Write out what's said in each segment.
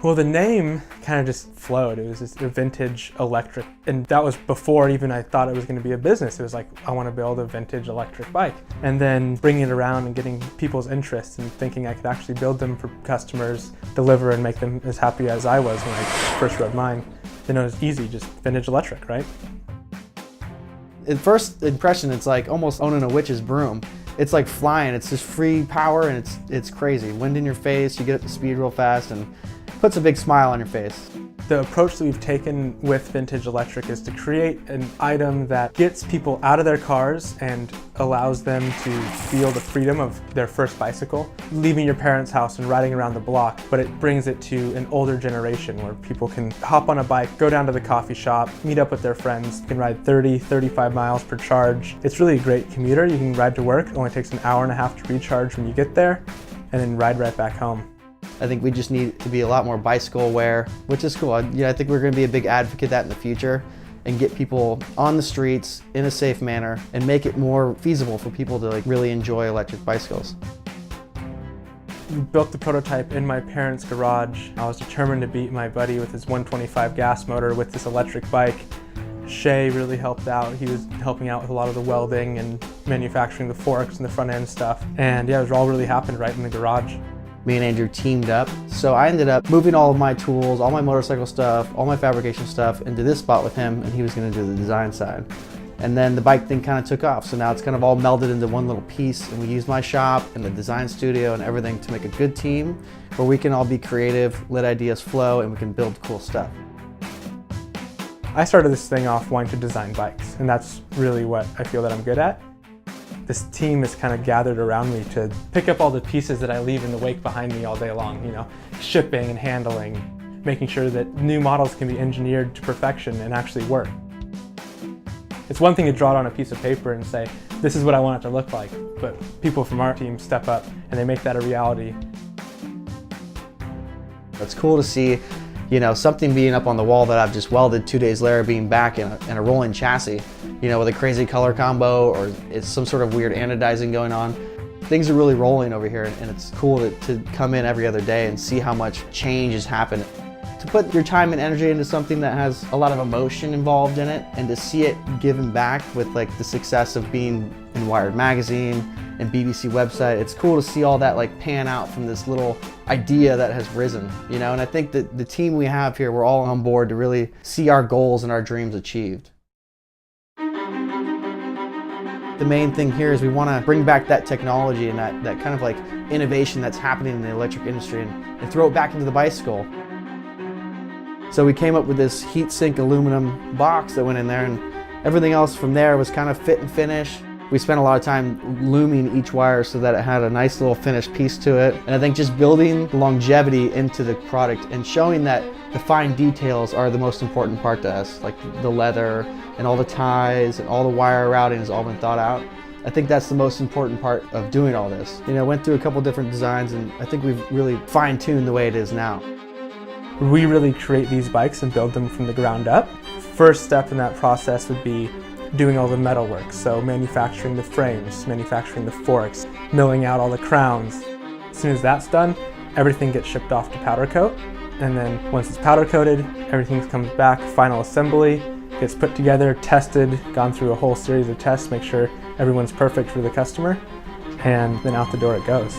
Well, the name kind of just flowed. It was just a vintage electric, and that was before even I thought it was going to be a business. It was like, I want to build a vintage electric bike. And then bringing it around and getting people's interest and thinking I could actually build them for customers, deliver and make them as happy as I was when I first rode mine. Then it was easy, just vintage electric, right? At first impression, it's like almost owning a witch's broom. It's like flying, it's just free power and it's crazy. Wind in your face, you get up to speed real fast and puts a big smile on your face. The approach that we've taken with vintage electric is to create an item that gets people out of their cars and allows them to feel the freedom of their first bicycle, leaving your parents' house and riding around the block, but it brings it to an older generation where people can hop on a bike, go down to the coffee shop, meet up with their friends, you can ride 30, 35 miles per charge. It's really a great commuter. You can ride to work. It only takes an hour and a half to recharge when you get there, and then ride right back home. I think we just need to be a lot more bicycle aware, which is cool. I think we're going to be a big advocate of that in the future and get people on the streets in a safe manner and make it more feasible for people to really enjoy electric bicycles. We built the prototype in my parents' garage. I was determined to beat my buddy with his 125 gas motor with this electric bike. Shay really helped out. He was helping out with a lot of the welding and manufacturing the forks and the front end stuff. And yeah, it all really happened right in the garage. Me and Andrew teamed up. So I ended up moving all of my tools, all my motorcycle stuff, all my fabrication stuff into this spot with him, and he was gonna do the design side. And then the bike thing kind of took off. So now it's kind of all melded into one little piece, and we use my shop and the design studio and everything to make a good team where we can all be creative, let ideas flow, and we can build cool stuff. I started this thing off wanting to design bikes, and that's really what I feel that I'm good at. This team is kind of gathered around me to pick up all the pieces that I leave in the wake behind me all day long, shipping and handling, making sure that new models can be engineered to perfection and actually work. It's one thing to draw it on a piece of paper and say, this is what I want it to look like, but people from our team step up and they make that a reality. It's cool to see something being up on the wall that I've just welded 2 days later being back in a rolling chassis, with a crazy color combo, or it's some sort of weird anodizing going on. Things are really rolling over here, and it's cool to come in every other day and see how much change has happened. To put your time and energy into something that has a lot of emotion involved in it, and to see it given back with the success of being in Wired magazine and BBC website, it's cool to see all that pan out from this little idea that has risen, and I think that the team we have here, we're all on board to really see our goals and our dreams achieved. The main thing here is we want to bring back that technology and that kind of innovation that's happening in the electric industry and throw it back into the bicycle. So we came up with this heat sink aluminum box that went in there, and everything else from there was kind of fit and finish. We spent a lot of time looming each wire so that it had a nice little finished piece to it. And I think just building longevity into the product and showing that the fine details are the most important part to us, like the leather and all the ties and all the wire routing has all been thought out. I think that's the most important part of doing all this. Went through a couple different designs, and I think we've really fine-tuned the way it is now. We really create these bikes and build them from the ground up. First step in that process would be doing all the metal work, so manufacturing the frames, manufacturing the forks, milling out all the crowns. As soon as that's done, everything gets shipped off to powder coat, and then once it's powder coated, everything comes back, final assembly, gets put together, tested, gone through a whole series of tests, make sure everyone's perfect for the customer, and then out the door it goes.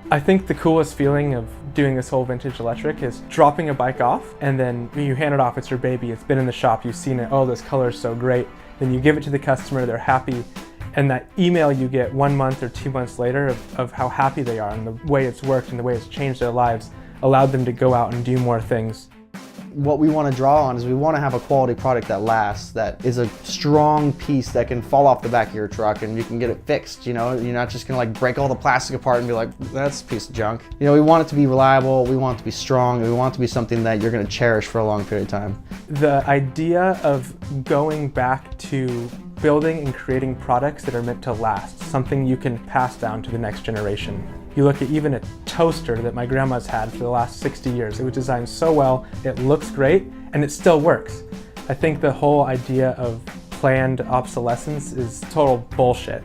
I think the coolest feeling of doing this whole vintage electric is dropping a bike off, and then you hand it off, it's your baby, it's been in the shop, you've seen it, oh, this color is so great. Then you give it to the customer, they're happy, and that email you get 1 month or 2 months later of how happy they are and the way it's worked and the way it's changed their lives allowed them to go out and do more things. What we want to draw on is we want to have a quality product that lasts, that is a strong piece that can fall off the back of your truck and you can get it fixed, You're not just going to break all the plastic apart and be like, that's a piece of junk. We want it to be reliable, we want it to be strong, we want it to be something that you're going to cherish for a long period of time. The idea of going back to building and creating products that are meant to last, something you can pass down to the next generation. You look at even a toaster that my grandma's had for the last 60 years. It was designed so well, it looks great, and it still works. I think the whole idea of planned obsolescence is total bullshit.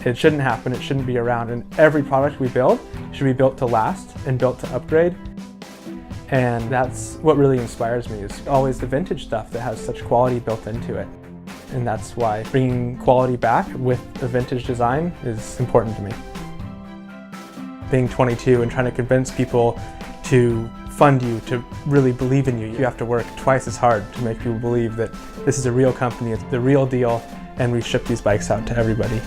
It shouldn't happen, it shouldn't be around, and every product we build should be built to last and built to upgrade. And that's what really inspires me, is always the vintage stuff that has such quality built into it. And that's why bringing quality back with a vintage design is important to me. Being 22 and trying to convince people to fund you, to really believe in you, you have to work twice as hard to make people believe that this is a real company, it's the real deal, and we ship these bikes out to everybody.